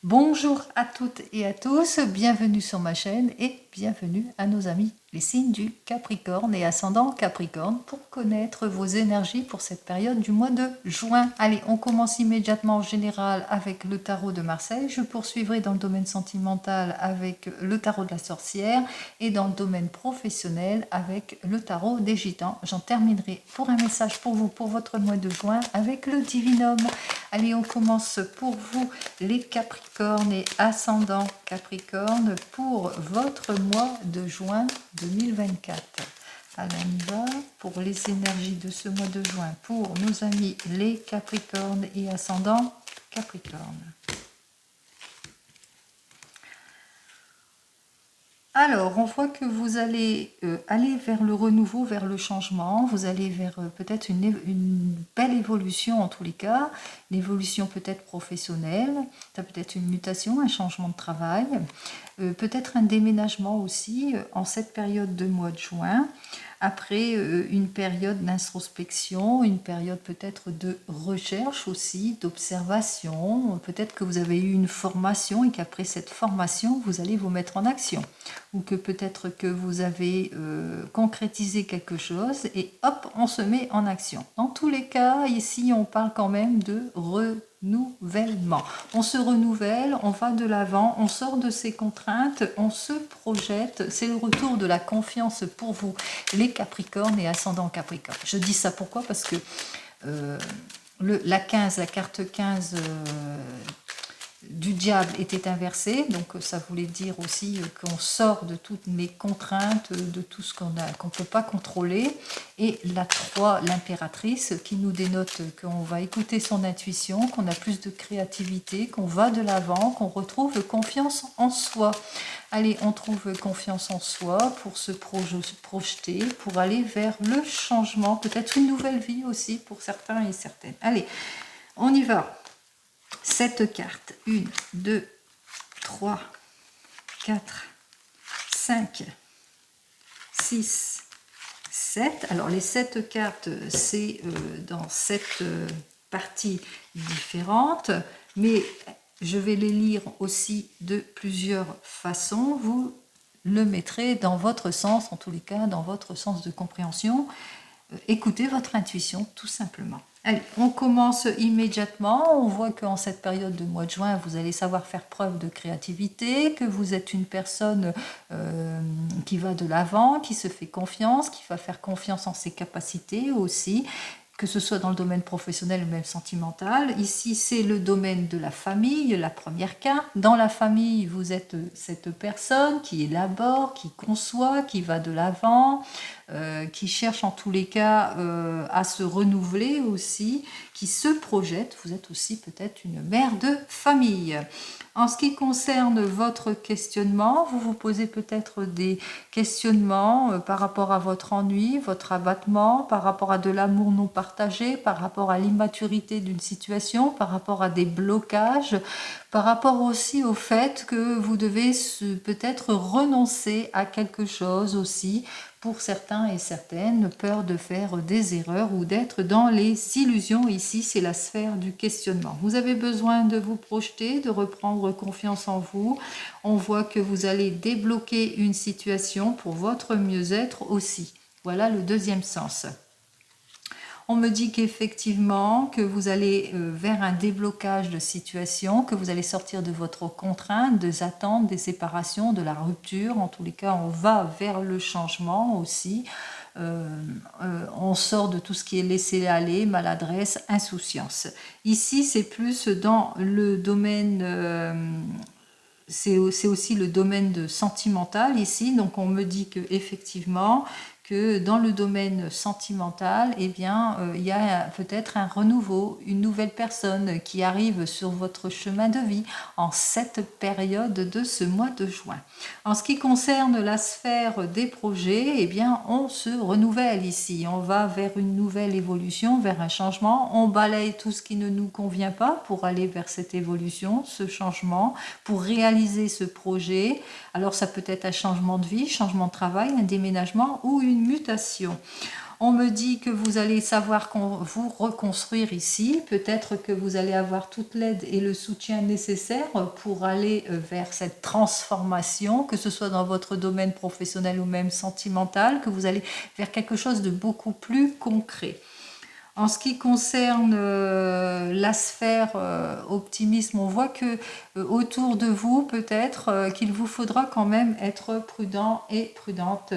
Bonjour à toutes et à tous, bienvenue sur ma chaîne et bienvenue à nos amis les signes du Capricorne et ascendant Capricorne pour connaître vos énergies pour cette période du mois de juin. Allez, on commence immédiatement en général avec le tarot de Marseille. Je poursuivrai dans le domaine sentimental avec le tarot de la sorcière et dans le domaine professionnel avec le tarot des gitans. J'en terminerai pour un message pour vous pour votre mois de juin avec le divinum. Allez, on commence pour vous les Capricornes et ascendant Capricorne pour votre mois de juin 2024. Alors on y va pour les énergies de ce mois de juin pour nos amis les Capricornes et ascendant Capricorne. Alors, on voit que vous allez aller vers le renouveau, vers le changement, vous allez vers peut-être une belle évolution en tous les cas, une évolution peut-être professionnelle, ça peut être une mutation, un changement de travail, peut-être un déménagement aussi en cette période de mois de juin, après une période d'introspection, une période peut-être de recherche aussi, d'observation, peut-être que vous avez eu une formation et qu'après cette formation, vous allez vous mettre en action, ou que peut-être que vous avez concrétisé quelque chose et hop, on se met en action. Dans tous les cas, ici, on parle quand même de renouvellement. On se renouvelle, on va de l'avant, on sort de ses contraintes, on se projette. C'est le retour de la confiance pour vous, les Capricornes et ascendant Capricorne. Je dis ça pourquoi? Parce que la carte 15 du diable était inversée, donc ça voulait dire aussi qu'on sort de toutes les contraintes, de tout ce qu'on ne peut pas contrôler. Et la 3, l'impératrice, qui nous dénote qu'on va écouter son intuition, qu'on a plus de créativité, qu'on va de l'avant, qu'on retrouve confiance en soi. Allez, on trouve confiance en soi pour se projeter, pour aller vers le changement, peut-être une nouvelle vie aussi pour certains et certaines. Allez, on y va. Cette carte, 1, 2, 3, 4, 5, 6, 7. Alors les 7 cartes, c'est dans 7 parties différentes, mais je vais les lire aussi de plusieurs façons. Vous le mettrez dans votre sens, en tous les cas, dans votre sens de compréhension. Écoutez votre intuition, tout simplement. Allez, on commence immédiatement. On voit qu'en cette période de mois de juin, vous allez savoir faire preuve de créativité, que vous êtes une personne qui va de l'avant, qui se fait confiance, qui va faire confiance en ses capacités aussi, que ce soit dans le domaine professionnel ou même sentimental. Ici, c'est le domaine de la famille, la première carte. Dans la famille, vous êtes cette personne qui élabore, qui conçoit, qui va de l'avant, qui cherche en tous les cas à se renouveler aussi, qui se projette. Vous êtes aussi peut-être une mère de famille. En ce qui concerne votre questionnement, vous vous posez peut-être des questionnements par rapport à votre ennui, votre abattement, par rapport à de l'amour non partagé, par rapport à l'immaturité d'une situation, par rapport à des blocages, par rapport aussi au fait que vous devez peut-être renoncer à quelque chose aussi, pour certains et certaines, peur de faire des erreurs ou d'être dans les illusions. Ici, c'est la sphère du questionnement. Vous avez besoin de vous projeter, de reprendre confiance en vous. On voit que vous allez débloquer une situation pour votre mieux-être aussi. Voilà le deuxième sens. On me dit qu'effectivement, que vous allez vers un déblocage de situation, que vous allez sortir de votre contrainte, des attentes, des séparations, de la rupture. En tous les cas, on va vers le changement aussi. On sort de tout ce qui est laissé aller, maladresse, insouciance. Ici, c'est plus dans le domaine... c'est aussi le domaine de sentimental ici, donc on me dit que effectivement que dans le domaine sentimental, eh bien, il y a peut-être un renouveau, une nouvelle personne qui arrive sur votre chemin de vie en cette période de ce mois de juin. En ce qui concerne la sphère des projets, eh bien, on se renouvelle ici. On va vers une nouvelle évolution, vers un changement. On balaye tout ce qui ne nous convient pas pour aller vers cette évolution, ce changement, pour réaliser ce projet. Alors, ça peut être un changement de vie, changement de travail, un déménagement ou une mutation. On me dit que vous allez savoir vous reconstruire ici. Peut-être que vous allez avoir toute l'aide et le soutien nécessaire pour aller vers cette transformation, que ce soit dans votre domaine professionnel ou même sentimental, que vous allez vers quelque chose de beaucoup plus concret. En ce qui concerne la sphère optimisme, on voit que autour de vous, peut-être qu'il vous faudra quand même être prudent et prudente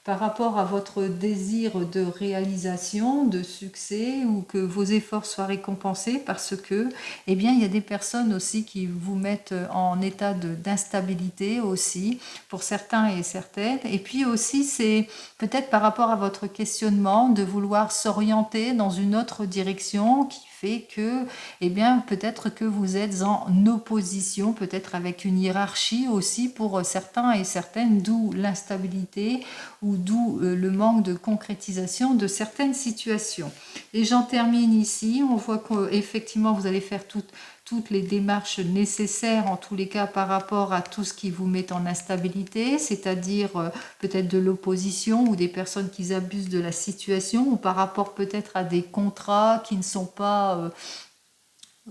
par rapport à votre désir de réalisation, de succès ou que vos efforts soient récompensés parce que, eh bien, il y a des personnes aussi qui vous mettent en état d'instabilité aussi pour certains et certaines. Et puis aussi, c'est peut-être par rapport à votre questionnement de vouloir s'orienter dans une autre direction qui fait que, eh bien, peut-être que vous êtes en opposition, peut-être avec une hiérarchie aussi pour certains et certaines, d'où l'instabilité ou d'où le manque de concrétisation de certaines situations. Et j'en termine ici. On voit qu'effectivement, vous allez faire toutes les démarches nécessaires, en tous les cas par rapport à tout ce qui vous met en instabilité, c'est-à-dire peut-être de l'opposition ou des personnes qui abusent de la situation, ou par rapport peut-être à des contrats qui ne sont pas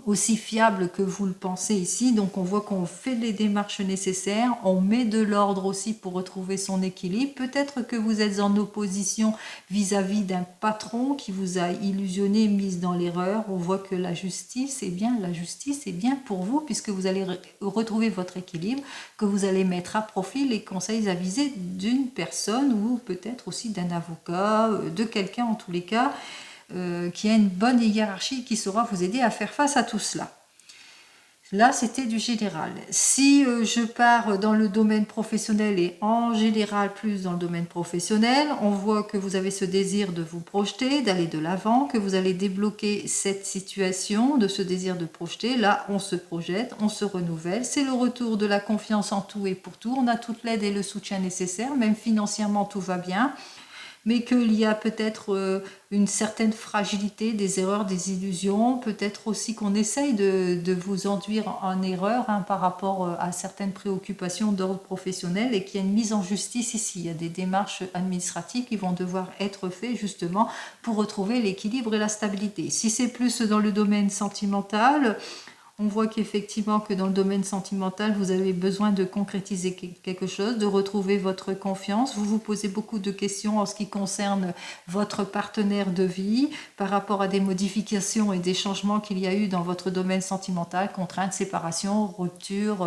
aussi fiable que vous le pensez ici. Donc on voit qu'on fait les démarches nécessaires, on met de l'ordre aussi pour retrouver son équilibre. Peut-être que vous êtes en opposition vis-à-vis d'un patron qui vous a illusionné, mise dans l'erreur. On voit que la justice est bien pour vous puisque vous allez retrouver votre équilibre, que vous allez mettre à profit les conseils avisés d'une personne ou peut-être aussi d'un avocat, de quelqu'un en tous les cas, qui a une bonne hiérarchie qui saura vous aider à faire face à tout cela. Là, c'était du général. Si je pars dans le domaine professionnel et en général plus dans le domaine professionnel, on voit que vous avez ce désir de vous projeter, d'aller de l'avant, que vous allez débloquer cette situation de ce désir de projeter. Là, on se projette, on se renouvelle. C'est le retour de la confiance en tout et pour tout. On a toute l'aide et le soutien nécessaire, même financièrement, tout va bien. Mais qu'il y a peut-être une certaine fragilité, des erreurs, des illusions, peut-être aussi qu'on essaye de vous enduire en erreur par rapport à certaines préoccupations d'ordre professionnel et qu'il y a une mise en justice ici. Il y a des démarches administratives qui vont devoir être faites justement pour retrouver l'équilibre et la stabilité. Si c'est plus dans le domaine sentimental, on voit qu'effectivement que dans le domaine sentimental, vous avez besoin de concrétiser quelque chose, de retrouver votre confiance. Vous vous posez beaucoup de questions en ce qui concerne votre partenaire de vie par rapport à des modifications et des changements qu'il y a eu dans votre domaine sentimental, contraintes, séparation, rupture,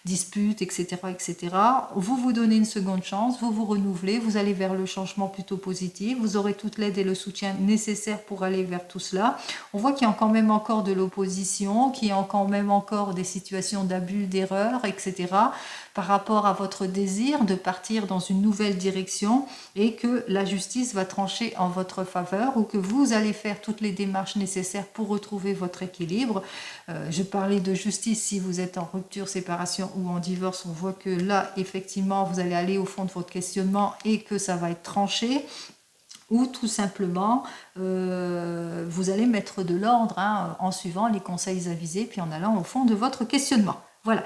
disputes, etc., etc. Vous vous donnez une seconde chance, vous vous renouvelez, vous allez vers le changement plutôt positif, vous aurez toute l'aide et le soutien nécessaire pour aller vers tout cela. On voit qu'il y a quand même encore de l'opposition, qu'il y a quand même encore des situations d'abus, d'erreurs, etc. par rapport à votre désir de partir dans une nouvelle direction et que la justice va trancher en votre faveur ou que vous allez faire toutes les démarches nécessaires pour retrouver votre équilibre. Je parlais de justice si vous êtes en rupture, séparation ou en divorce. On voit que là, effectivement, vous allez aller au fond de votre questionnement et que ça va être tranché. Ou tout simplement, vous allez mettre de l'ordre en suivant les conseils avisés, puis en allant au fond de votre questionnement. Voilà.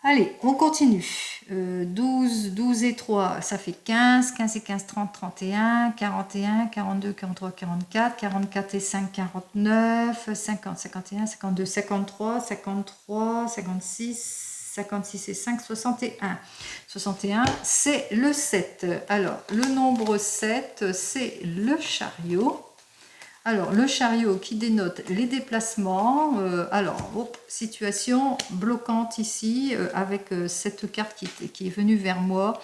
Allez, on continue. 12 et 3, ça fait 15. 15 et 15, 30, 31. 41, 42, 43, 44. 44 et 5, 49. 50, 51, 52, 53. 53, 56. 56 et 5, 61. 61, c'est le 7. Alors, le nombre 7, c'est le chariot. Alors, le chariot qui dénote les déplacements. Situation bloquante ici avec cette carte qui est venue vers moi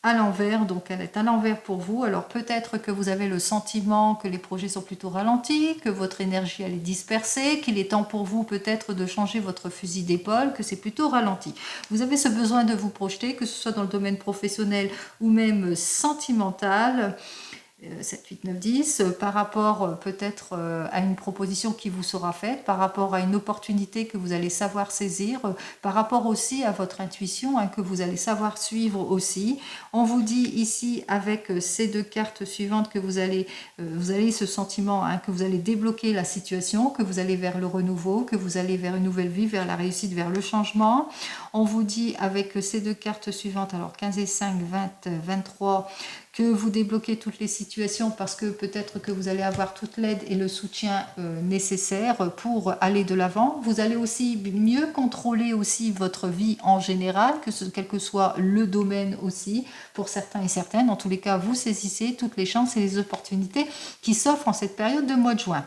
à l'envers, donc elle est à l'envers pour vous. Alors peut-être que vous avez le sentiment que les projets sont plutôt ralentis, que votre énergie elle est dispersée, qu'il est temps pour vous peut-être de changer votre fusil d'épaule, que c'est plutôt ralenti. Vous avez ce besoin de vous projeter, que ce soit dans le domaine professionnel ou même sentimental. 7, 8, 9, 10, par rapport peut-être à une proposition qui vous sera faite, par rapport à une opportunité que vous allez savoir saisir, par rapport aussi à votre intuition que vous allez savoir suivre aussi. On vous dit ici avec ces deux cartes suivantes que vous allez ce sentiment que vous allez débloquer la situation, que vous allez vers le renouveau, que vous allez vers une nouvelle vie, vers la réussite, vers le changement. On vous dit avec ces deux cartes suivantes, alors 15 et 5, 20, 23, que vous débloquez toutes les situations parce que peut-être que vous allez avoir toute l'aide et le soutien nécessaire pour aller de l'avant. Vous allez aussi mieux contrôler aussi votre vie en général, quel que soit le domaine aussi, pour certains et certaines. En tous les cas, vous saisissez toutes les chances et les opportunités qui s'offrent en cette période de mois de juin.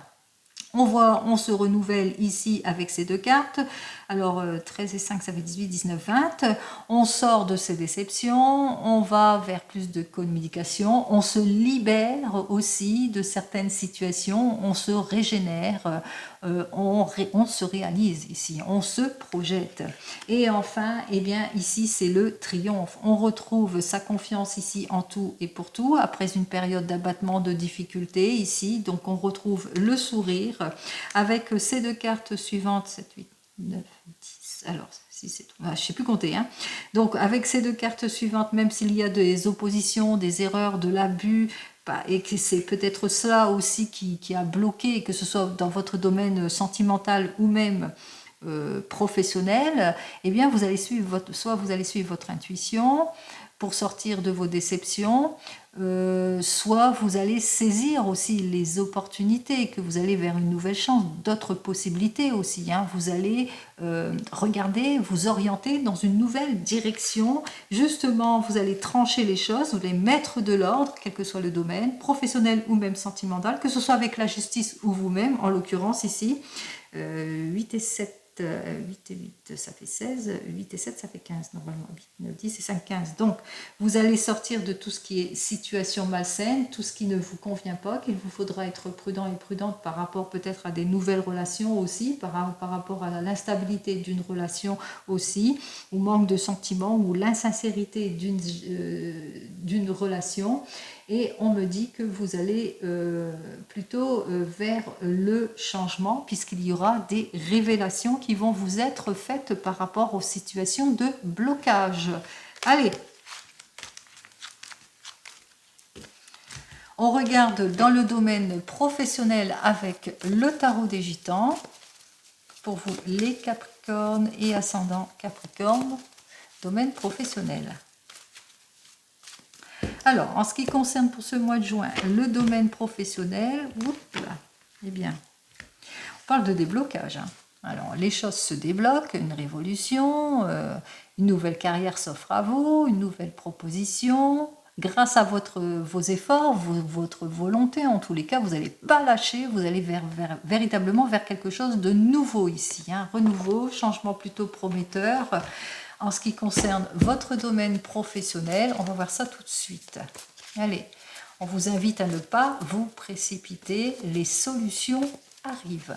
On se renouvelle ici avec ces deux cartes. Alors 13 et 5, ça fait 18, 19, 20. On sort de ces déceptions, on va vers plus de communication, on se libère aussi de certaines situations, on se régénère, on se réalise ici, on se projette. Et enfin, eh bien, ici, c'est le triomphe. On retrouve sa confiance ici en tout et pour tout, après une période d'abattement, de difficultés ici. Donc, on retrouve le sourire avec ces deux cartes suivantes, 7, 8, 9, 10, alors, si c'est tout, je ne sais plus compter. Hein. Donc, avec ces deux cartes suivantes, même s'il y a des oppositions, des erreurs, de l'abus, et que c'est peut-être cela aussi qui a bloqué, que ce soit dans votre domaine sentimental ou même professionnel, eh bien vous allez suivre soit vous allez suivre votre intuition pour sortir de vos déceptions, soit vous allez saisir aussi les opportunités, que vous allez vers une nouvelle chance, d'autres possibilités aussi. Hein. Vous allez regarder, vous orienter dans une nouvelle direction. Justement, vous allez trancher les choses, vous allez mettre de l'ordre, quel que soit le domaine, professionnel ou même sentimental, que ce soit avec la justice ou vous-même, en l'occurrence ici. 8 et 7. 8 et 8, ça fait 16, 8 et 7, ça fait 15, normalement, 8, 9, 10 et 5, 15. Donc, vous allez sortir de tout ce qui est situation malsaine, tout ce qui ne vous convient pas, qu'il vous faudra être prudent et prudente par rapport peut-être à des nouvelles relations aussi, par rapport à l'instabilité d'une relation aussi, ou manque de sentiments, ou l'insincérité d'une relation. Et on me dit que vous allez plutôt vers le changement, puisqu'il y aura des révélations qui vont vous être faites par rapport aux situations de blocage. Allez, on regarde dans le domaine professionnel avec le tarot des gitans. Pour vous, les Capricornes et ascendant Capricorne, domaine professionnel. Alors, en ce qui concerne pour ce mois de juin, le domaine professionnel, eh bien, on parle de déblocage. Hein. Alors, les choses se débloquent, une révolution, une nouvelle carrière s'offre à vous, une nouvelle proposition. Grâce à vos efforts, votre volonté, en tous les cas, vous n'allez pas lâcher, vous allez véritablement vers quelque chose de nouveau ici. Hein. Renouveau, changement plutôt prometteur. En ce qui concerne votre domaine professionnel, on va voir ça tout de suite. Allez, on vous invite à ne pas vous précipiter, les solutions arrivent.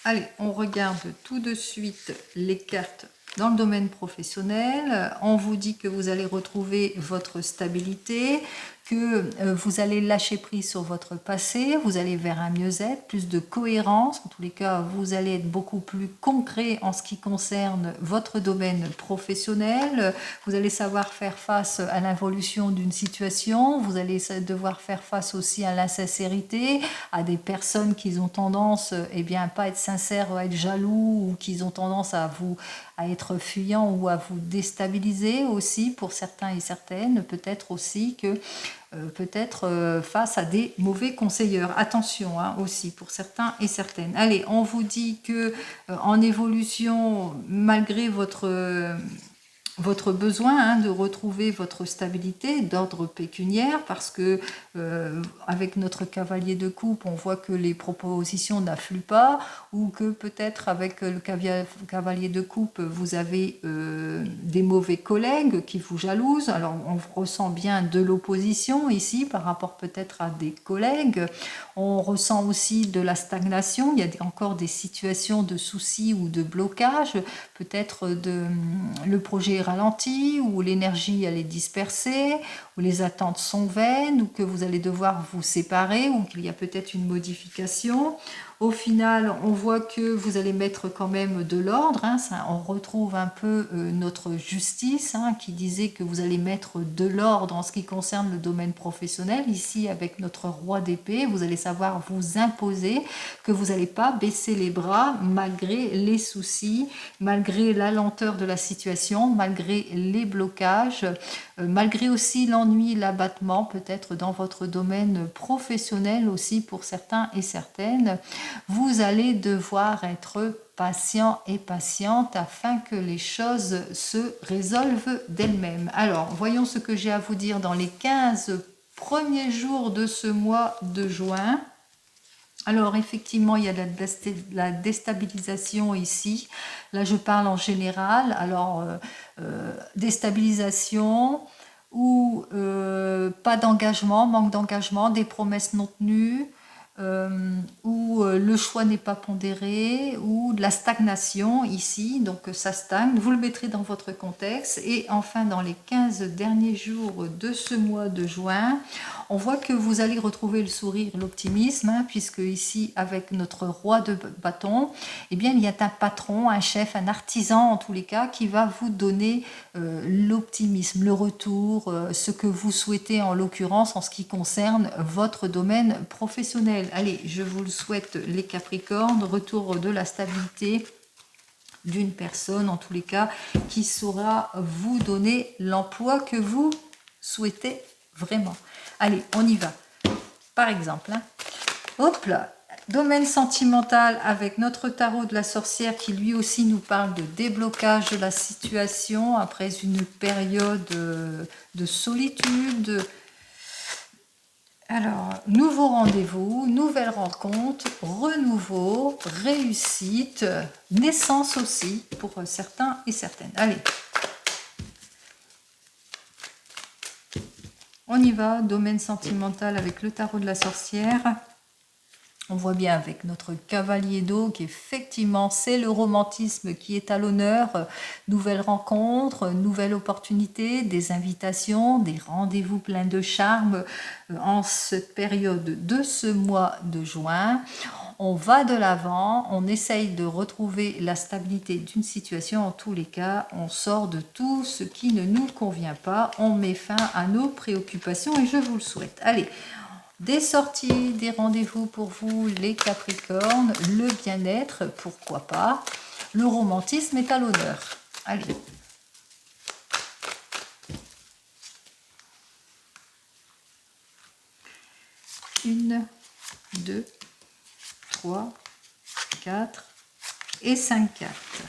Allez, on regarde tout de suite les cartes dans le domaine professionnel. On vous dit que vous allez retrouver votre stabilité, que vous allez lâcher prise sur votre passé, vous allez vers un mieux-être, plus de cohérence. En tous les cas, vous allez être beaucoup plus concret en ce qui concerne votre domaine professionnel. Vous allez savoir faire face à l'évolution d'une situation. Vous allez devoir faire face aussi à l'insincérité, à des personnes qui ont tendance, à pas être sincères, à être jaloux, ou qui ont tendance à être fuyants ou à vous déstabiliser aussi pour certains et certaines. Peut-être aussi que face à des mauvais conseilleurs. Attention aussi pour certains et certaines. Allez, on vous dit que en évolution, malgré votre besoin de retrouver votre stabilité d'ordre pécuniaire, parce que avec notre cavalier de coupe, on voit que les propositions n'affluent pas, ou que peut-être avec le cavalier de coupe, vous avez des mauvais collègues qui vous jalousent. Alors on ressent bien de l'opposition ici par rapport peut-être à des collègues. On ressent aussi de la stagnation. Il y a encore des situations de soucis ou de blocage. Peut-être le projet est ralenti, où l'énergie elle est dispersée, où les attentes sont vaines, ou que vous allez devoir vous séparer, ou qu'il y a peut-être une modification. Au final, on voit que vous allez mettre quand même de l'ordre. Hein, on retrouve un peu notre justice qui disait que vous allez mettre de l'ordre en ce qui concerne le domaine professionnel. Ici, avec notre roi d'épée, vous allez savoir vous imposer, que vous n'allez pas baisser les bras malgré les soucis, malgré la lenteur de la situation, malgré les blocages, malgré aussi l'ennui, l'abattement peut-être dans votre domaine professionnel aussi pour certains et certaines. Vous allez devoir être patient et patiente afin que les choses se résolvent d'elles-mêmes. Alors, voyons ce que j'ai à vous dire dans les 15 premiers jours de ce mois de juin. Alors, effectivement, il y a la déstabilisation ici. Là, je parle en général. Alors, déstabilisation ou pas d'engagement, manque d'engagement, des promesses non tenues, où le choix n'est pas pondéré, ou de la stagnation ici, donc ça stagne, vous le mettrez dans votre contexte. Et enfin, dans les 15 derniers jours de ce mois de juin, on voit que vous allez retrouver le sourire, l'optimisme, puisque ici, avec notre roi de bâton, eh bien, il y a un patron, un chef, un artisan en tous les cas, qui va vous donner l'optimisme, le retour, ce que vous souhaitez en l'occurrence en ce qui concerne votre domaine professionnel. Allez, je vous le souhaite les Capricornes, retour de la stabilité d'une personne en tous les cas qui saura vous donner l'emploi que vous souhaitez vraiment. Allez, on y va. Par exemple, hop là, domaine sentimental avec notre tarot de la sorcière qui lui aussi nous parle de déblocage de la situation après une période de solitude. Alors, nouveau rendez-vous, nouvelle rencontre, renouveau, réussite, naissance aussi pour certains et certaines. Allez, on y va, domaine sentimental avec le tarot de la sorcière. On voit bien avec notre cavalier d'eau qu'effectivement c'est le romantisme qui est à l'honneur. Nouvelles rencontres, nouvelles opportunités, des invitations, des rendez-vous pleins de charme en cette période de ce mois de juin. On va de l'avant, on essaye de retrouver la stabilité d'une situation. En tous les cas, on sort de tout ce qui ne nous convient pas. On met fin à nos préoccupations et je vous le souhaite. Allez, des sorties, des rendez-vous pour vous, les Capricornes, le bien-être, pourquoi pas. Le romantisme est à l'honneur. Allez. Une, 2, 3, 4 et 5 cartes.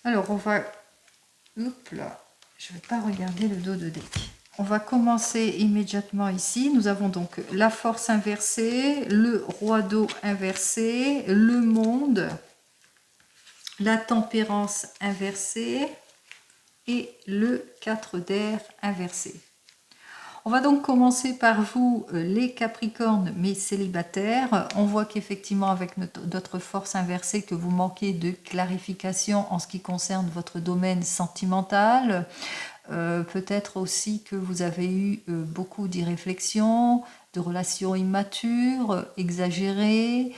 Alors, on va... Hop là, je ne vais pas regarder le dos de deck. On va commencer immédiatement ici. Nous avons donc la force inversée, le roi d'eau inversé, le monde, la tempérance inversée et le 4 d'air inversé. On va donc commencer par vous, les Capricornes, mais célibataires. On voit qu'effectivement, avec notre force inversée, que vous manquez de clarification en ce qui concerne votre domaine sentimental. Peut-être aussi que vous avez eu beaucoup d'irréflexions, de relations immatures, exagérées,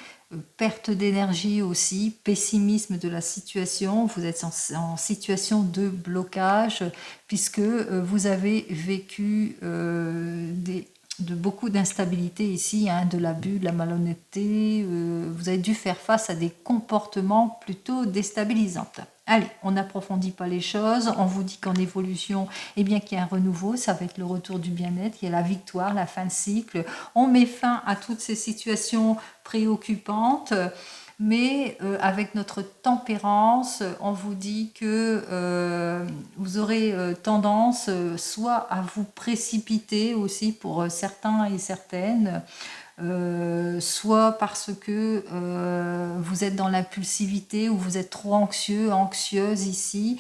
perte d'énergie aussi, pessimisme de la situation. Vous êtes en situation de blocage puisque vous avez vécu de beaucoup d'instabilité ici, de l'abus, de la malhonnêteté. Vous avez dû faire face à des comportements plutôt déstabilisants. Allez, on n'approfondit pas les choses, on vous dit qu'en évolution, eh bien qu'il y a un renouveau, ça va être le retour du bien-être, il y a la victoire, la fin de cycle. On met fin à toutes ces situations préoccupantes, mais avec notre tempérance, on vous dit que vous aurez tendance soit à vous précipiter aussi pour certains et certaines, soit parce que vous êtes dans l'impulsivité ou vous êtes trop anxieux, anxieuse ici,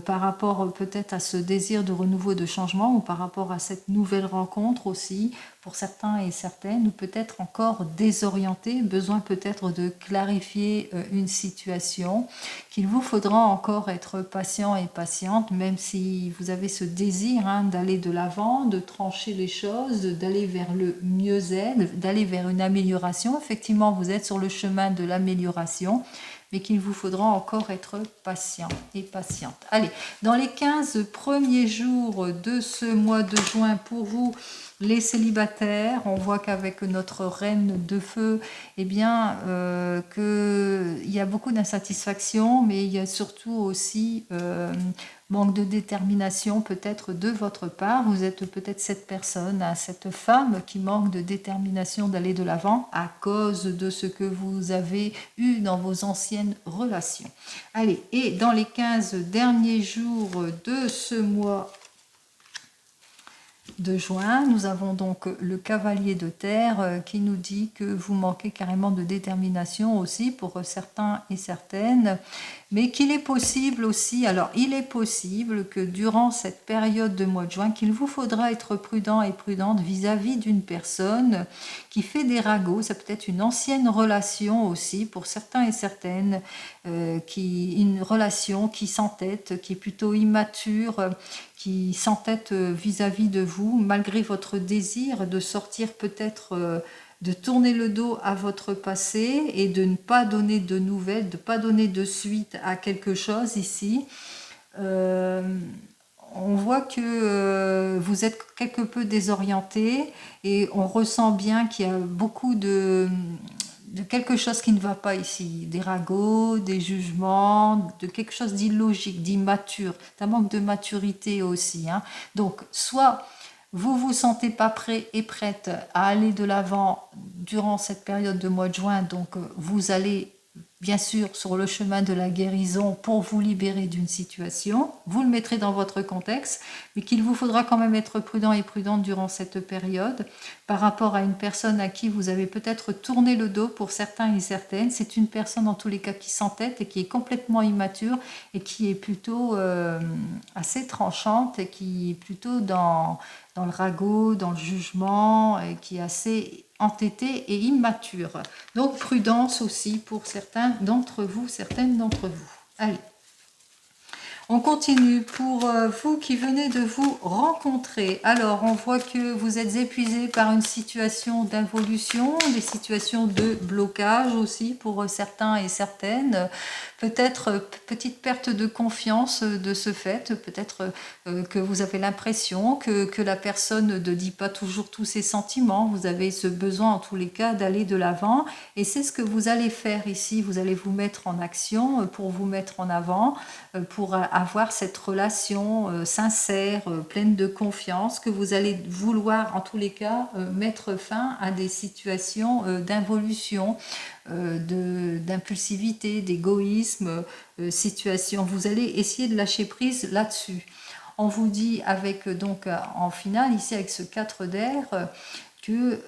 par rapport peut-être à ce désir de renouveau, de changement, ou par rapport à cette nouvelle rencontre aussi, pour certains et certaines, ou peut-être encore désorienté, besoin peut-être de clarifier une situation, qu'il vous faudra encore être patient et patiente, même si vous avez ce désir d'aller de l'avant, de trancher les choses, d'aller vers le mieux-être, d'aller vers une amélioration. Effectivement, vous êtes sur le chemin de l'amélioration, mais qu'il vous faudra encore être patient et patiente. Allez, dans les 15 premiers jours de ce mois de juin, pour vous, les célibataires, on voit qu'avec notre reine de feu, eh bien, qu'il y a beaucoup d'insatisfaction, mais il y a surtout aussi manque de détermination peut-être de votre part. Vous êtes peut-être cette personne, cette femme qui manque de détermination d'aller de l'avant à cause de ce que vous avez eu dans vos anciennes relations. Allez, et dans les 15 derniers jours de ce mois de juin, nous avons donc le cavalier de terre qui nous dit que vous manquez carrément de détermination aussi pour certains et certaines, mais qu'il est possible aussi, alors il est possible que durant cette période de mois de juin, qu'il vous faudra être prudent et prudente vis-à-vis d'une personne qui fait des ragots. Ça peut être une ancienne relation aussi pour certains et certaines, une relation qui s'entête, qui est plutôt immature, qui s'entête vis-à-vis de vous, malgré votre désir de sortir peut-être, de tourner le dos à votre passé et de ne pas donner de nouvelles, de ne pas donner de suite à quelque chose ici. On voit que vous êtes quelque peu désorienté et on ressent bien qu'il y a beaucoup de quelque chose qui ne va pas ici, des ragots, des jugements, de quelque chose d'illogique, d'immature, d'un manque de maturité aussi. Donc, soit vous vous sentez pas prêt et prête à aller de l'avant durant cette période de mois de juin, donc vous allez bien sûr sur le chemin de la guérison pour vous libérer d'une situation, vous le mettrez dans votre contexte, mais qu'il vous faudra quand même être prudent et prudente durant cette période par rapport à une personne à qui vous avez peut-être tourné le dos pour certains et certaines. C'est une personne en tous les cas qui s'entête et qui est complètement immature et qui est plutôt assez tranchante et qui est plutôt dans le ragot, dans le jugement, et qui est assez entêté et immature. Donc prudence aussi pour certains d'entre vous, certaines d'entre vous. Allez. On continue pour vous qui venez de vous rencontrer. Alors, on voit que vous êtes épuisé par une situation d'involution, des situations de blocage aussi pour certains et certaines. Peut-être petite perte de confiance de ce fait, peut-être que vous avez l'impression que la personne ne dit pas toujours tous ses sentiments. Vous avez ce besoin en tous les cas d'aller de l'avant et c'est ce que vous allez faire ici. Vous allez vous mettre en action pour vous mettre en avant, pour avoir cette relation sincère, pleine de confiance, que vous allez vouloir en tous les cas mettre fin à des situations d'involution, d'impulsivité, d'égoïsme, situation. Vous allez essayer de lâcher prise là-dessus. On vous dit avec donc en finale ici avec ce 4 d'air que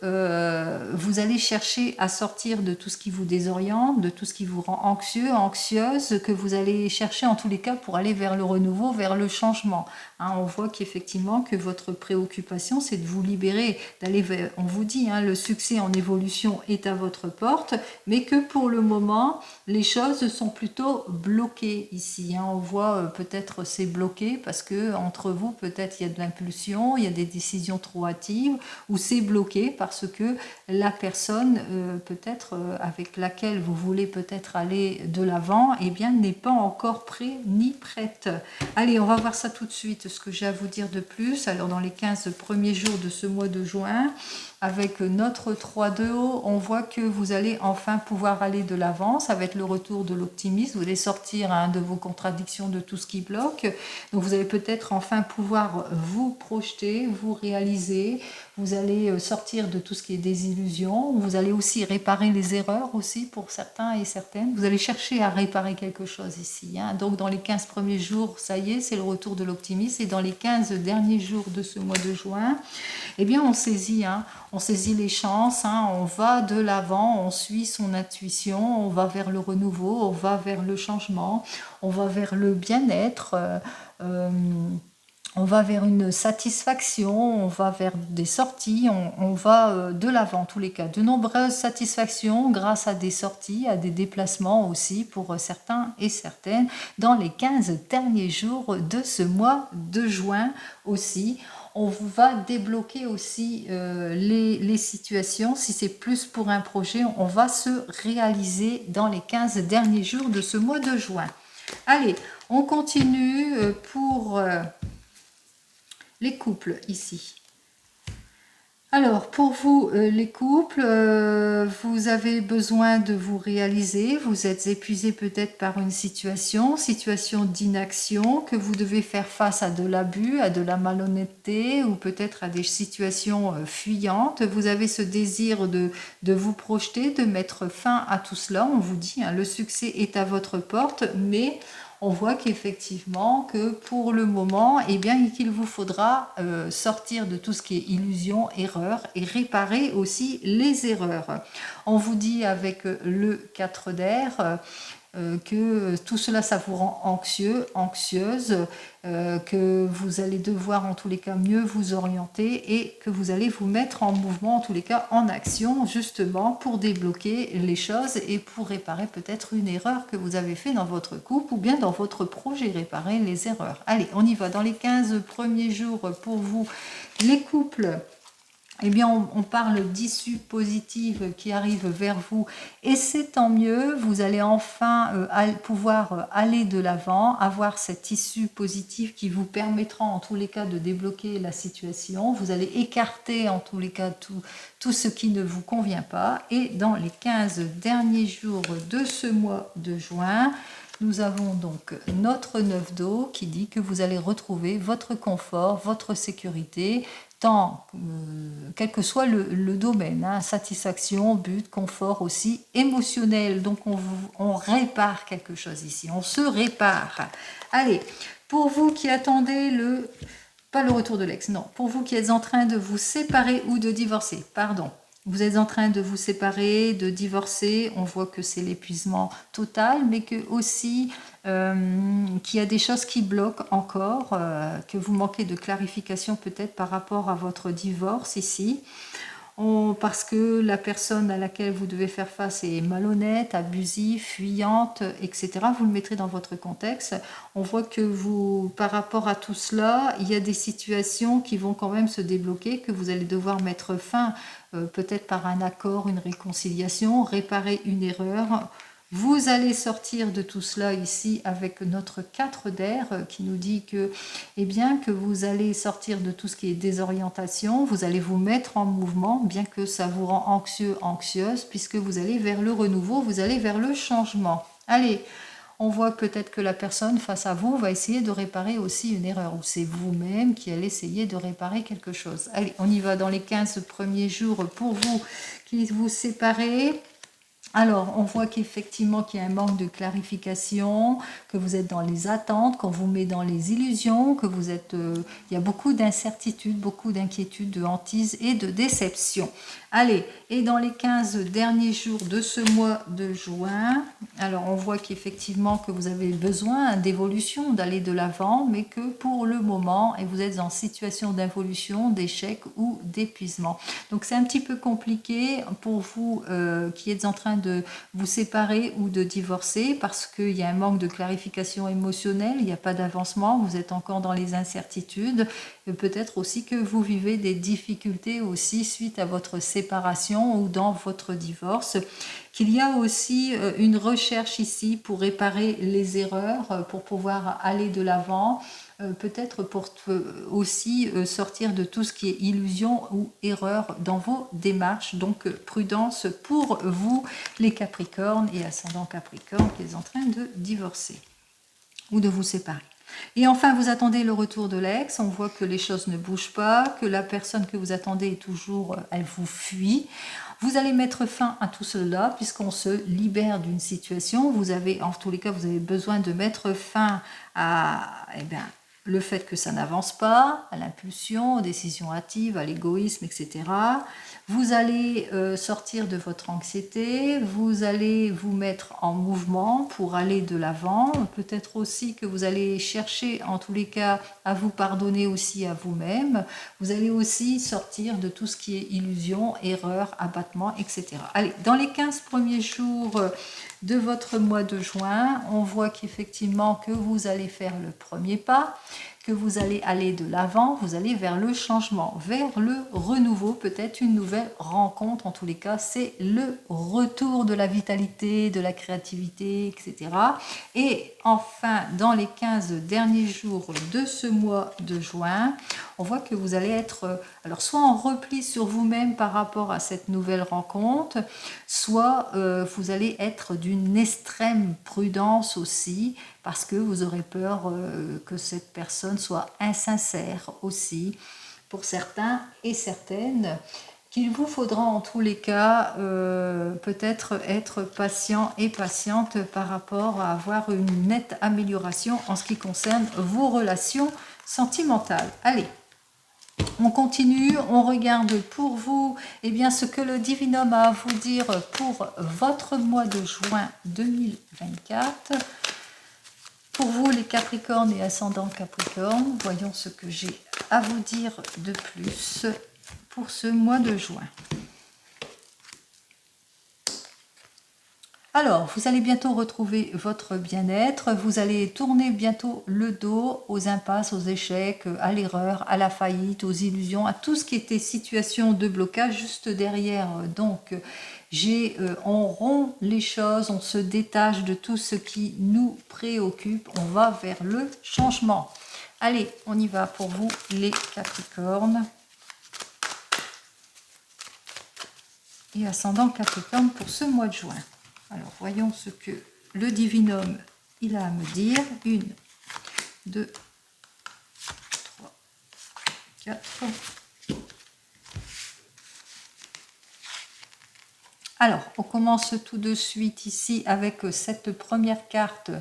vous allez chercher à sortir de tout ce qui vous désoriente, de tout ce qui vous rend anxieux, anxieuse, que vous allez chercher en tous les cas pour aller vers le renouveau, vers le changement. On voit qu'effectivement que votre préoccupation c'est de vous libérer, d'aller vers, on vous dit, le succès en évolution est à votre porte, mais que pour le moment les choses sont plutôt bloquées ici. On voit peut-être c'est bloqué parce que entre vous peut-être il y a de l'impulsion, il y a des décisions trop hâtives, ou c'est bloqué parce que la personne peut-être avec laquelle vous voulez peut-être aller de l'avant, eh bien n'est pas encore prêt ni prête. Allez, on va voir ça tout de suite, ce que j'ai à vous dire de plus. Alors dans les 15 premiers jours de ce mois de juin, avec notre 3 de haut, on voit que vous allez enfin pouvoir aller de l'avant. Ça va être le retour de l'optimisme. Vous allez sortir de vos contradictions, de tout ce qui bloque. Donc vous allez peut-être enfin pouvoir vous projeter, vous réaliser. Vous allez sortir de tout ce qui est désillusion. Vous allez aussi réparer les erreurs aussi pour certains et certaines. Vous allez chercher à réparer quelque chose ici. Donc dans les 15 premiers jours, ça y est, c'est le retour de l'optimisme. Et dans les 15 derniers jours de ce mois de juin, eh bien on saisit les chances, on va de l'avant, on suit son intuition, on va vers le renouveau, on va vers le changement, on va vers le bien-être. on va vers une satisfaction, on va vers des sorties, on va de l'avant en tous les cas. De nombreuses satisfactions grâce à des sorties, à des déplacements aussi pour certains et certaines dans les 15 derniers jours de ce mois de juin aussi. On va débloquer aussi les situations. Si c'est plus pour un projet, on va se réaliser dans les 15 derniers jours de ce mois de juin. Allez, on continue pour les couples ici. Alors, pour vous, les couples, vous avez besoin de vous réaliser, vous êtes épuisé peut-être par une situation d'inaction, que vous devez faire face à de l'abus, à de la malhonnêteté ou peut-être à des situations fuyantes. Vous avez ce désir de vous projeter, de mettre fin à tout cela. On vous dit, hein, le succès est à votre porte, mais on voit qu'effectivement, que pour le moment, eh bien, qu'il vous faudra sortir de tout ce qui est illusion, erreur et réparer aussi les erreurs. On vous dit avec le 4 d'air que tout cela, ça vous rend anxieux, anxieuse, que vous allez devoir en tous les cas mieux vous orienter et que vous allez vous mettre en mouvement, en tous les cas en action, justement pour débloquer les choses et pour réparer peut-être une erreur que vous avez fait dans votre couple ou bien dans votre projet, réparer les erreurs. Allez, on y va. Dans les 15 premiers jours pour vous, les couples, eh bien, on parle d'issues positives qui arrivent vers vous et c'est tant mieux. Vous allez enfin pouvoir aller de l'avant, avoir cette issue positive qui vous permettra en tous les cas de débloquer la situation. Vous allez écarter en tous les cas tout ce qui ne vous convient pas. Et dans les 15 derniers jours de ce mois de juin, nous avons donc notre 9 d'eau qui dit que vous allez retrouver votre confort, votre sécurité, quel que soit le domaine, hein, satisfaction, but, confort aussi, émotionnel. Donc on répare quelque chose ici, on se répare. Allez, pour vous qui attendez pas le retour de l'ex, non, pour vous qui êtes en train de vous séparer ou de divorcer, pardon. Vous êtes en train de vous séparer, de divorcer, on voit que c'est l'épuisement total, mais que aussi qu'il y a des choses qui bloquent encore, que vous manquez de clarification peut-être par rapport à votre divorce ici. Parce que la personne à laquelle vous devez faire face est malhonnête, abusive, fuyante, etc. Vous le mettrez dans votre contexte. On voit que vous, par rapport à tout cela, il y a des situations qui vont quand même se débloquer, que vous allez devoir mettre fin, peut-être par un accord, une réconciliation, réparer une erreur. Vous allez sortir de tout cela ici avec notre 4 d'air qui nous dit que, eh bien, que vous allez sortir de tout ce qui est désorientation, vous allez vous mettre en mouvement, bien que ça vous rend anxieux, anxieuse, puisque vous allez vers le renouveau, vous allez vers le changement. Allez, on voit peut-être que la personne face à vous va essayer de réparer aussi une erreur, ou c'est vous-même qui allez essayer de réparer quelque chose. Allez, on y va dans les 15 premiers jours pour vous qui vous séparez. Alors, on voit qu'effectivement qu'il y a un manque de clarification, que vous êtes dans les attentes, qu'on vous met dans les illusions, que vous êtes, il y a beaucoup d'incertitudes, beaucoup d'inquiétudes, de hantises et de déceptions. Allez, et dans les 15 derniers jours de ce mois de juin, alors on voit qu'effectivement que vous avez besoin d'évolution, d'aller de l'avant, mais que pour le moment, et vous êtes en situation d'involution, d'échec ou d'épuisement. Donc c'est un petit peu compliqué pour vous qui êtes en train de vous séparer ou de divorcer parce qu'il y a un manque de clarification émotionnelle, il n'y a pas d'avancement, vous êtes encore dans les incertitudes. Peut-être aussi que vous vivez des difficultés aussi suite à votre séparation ou dans votre divorce, qu'il y a aussi une recherche ici pour réparer les erreurs, pour pouvoir aller de l'avant, peut-être pour aussi sortir de tout ce qui est illusion ou erreur dans vos démarches. Donc prudence pour vous les Capricornes et ascendant Capricorne qui êtes en train de divorcer ou de vous séparer. Et enfin, vous attendez le retour de l'ex, on voit que les choses ne bougent pas, que la personne que vous attendez est toujours, elle vous fuit. Vous allez mettre fin à tout cela puisqu'on se libère d'une situation. Vous avez, en tous les cas, vous avez besoin de mettre fin à le fait que ça n'avance pas, à l'impulsion, aux décisions hâtives, à l'égoïsme, etc. Vous allez sortir de votre anxiété, vous allez vous mettre en mouvement pour aller de l'avant. Peut-être aussi que vous allez chercher, en tous les cas, à vous pardonner aussi à vous-même. Vous allez aussi sortir de tout ce qui est illusion, erreur, abattement, etc. Allez, dans les 15 premiers jours de votre mois de juin, on voit qu'effectivement que vous allez faire le premier pas, que vous allez aller de l'avant, vous allez vers le changement, vers le renouveau, peut-être une nouvelle rencontre. En tous les cas, c'est le retour de la vitalité, de la créativité, etc. Et enfin, dans les 15 derniers jours de ce mois de juin, on voit que vous allez être alors soit en repli sur vous-même par rapport à cette nouvelle rencontre, soit vous allez être d'une extrême prudence aussi, parce que vous aurez peur que cette personne soit insincère aussi, pour certains et certaines, qu'il vous faudra en tous les cas peut-être être patient et patiente par rapport à avoir une nette amélioration en ce qui concerne vos relations sentimentales. Allez, on continue, on regarde pour vous ce que le Divin Homme a à vous dire pour votre mois de juin 2024. Pour vous les Capricornes et ascendant Capricorne, voyons ce que j'ai à vous dire de plus pour ce mois de juin. Alors, vous allez bientôt retrouver votre bien-être, vous allez tourner bientôt le dos aux impasses, aux échecs, à l'erreur, à la faillite, aux illusions, à tout ce qui était situation de blocage juste derrière. Donc, on rompt les choses, on se détache de tout ce qui nous préoccupe, on va vers le changement. Allez, on y va pour vous les Capricornes et ascendant Capricorne pour ce mois de juin. Alors, voyons ce que le Divin Homme il a à me dire. 1, 2, 3, 4. Alors, on commence tout de suite ici avec cette première carte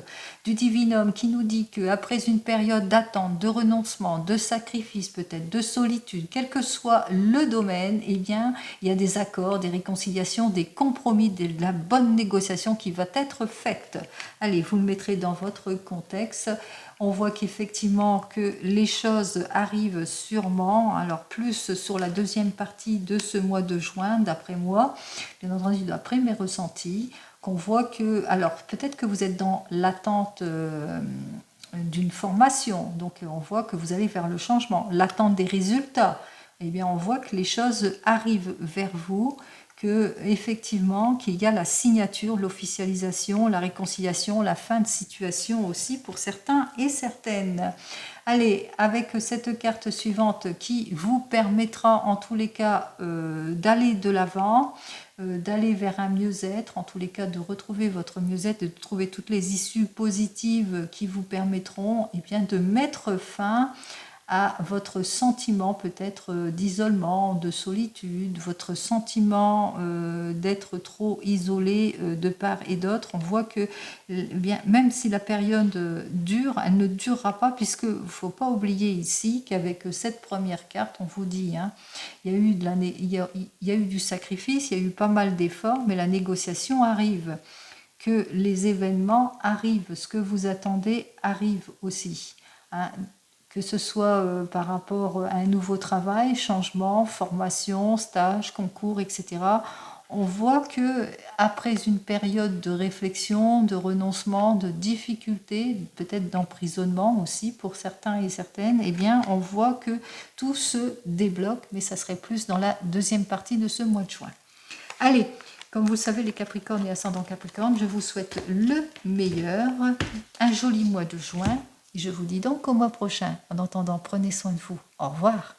du Divin Homme qui nous dit qu'après une période d'attente, de renoncement, de sacrifice peut-être, de solitude, quel que soit le domaine, eh bien, il y a des accords, des réconciliations, des compromis, de la bonne négociation qui va être faite. Allez, vous le mettrez dans votre contexte. On voit qu'effectivement que les choses arrivent sûrement, alors plus sur la deuxième partie de ce mois de juin, d'après moi, bien entendu d'après mes ressentis, qu'on voit que, alors peut-être que vous êtes dans l'attente d'une formation, donc on voit que vous allez vers le changement, l'attente des résultats, eh bien on voit que les choses arrivent vers vous, que effectivement qu'il y a la signature, l'officialisation, la réconciliation, la fin de situation aussi pour certains et certaines. Allez, avec cette carte suivante qui vous permettra en tous les cas d'aller de l'avant, d'aller vers un mieux-être, en tous les cas de retrouver votre mieux-être, de trouver toutes les issues positives qui vous permettront de mettre fin à votre sentiment peut-être d'isolement, de solitude, votre sentiment d'être trop isolé de part et d'autre. On voit que même si la période dure, elle ne durera pas, puisque il ne faut pas oublier ici qu'avec cette première carte, on vous dit, il y a eu du sacrifice, il y a eu pas mal d'efforts, mais la négociation arrive, que les événements arrivent, ce que vous attendez arrive aussi. Que ce soit par rapport à un nouveau travail, changement, formation, stage, concours, etc. On voit que après une période de réflexion, de renoncement, de difficulté, peut-être d'emprisonnement aussi pour certains et certaines, on voit que tout se débloque, mais ça serait plus dans la deuxième partie de ce mois de juin. Allez, comme vous le savez, les Capricornes et ascendants Capricorne, je vous souhaite le meilleur, un joli mois de juin. Je vous dis donc au mois prochain. En attendant, prenez soin de vous. Au revoir.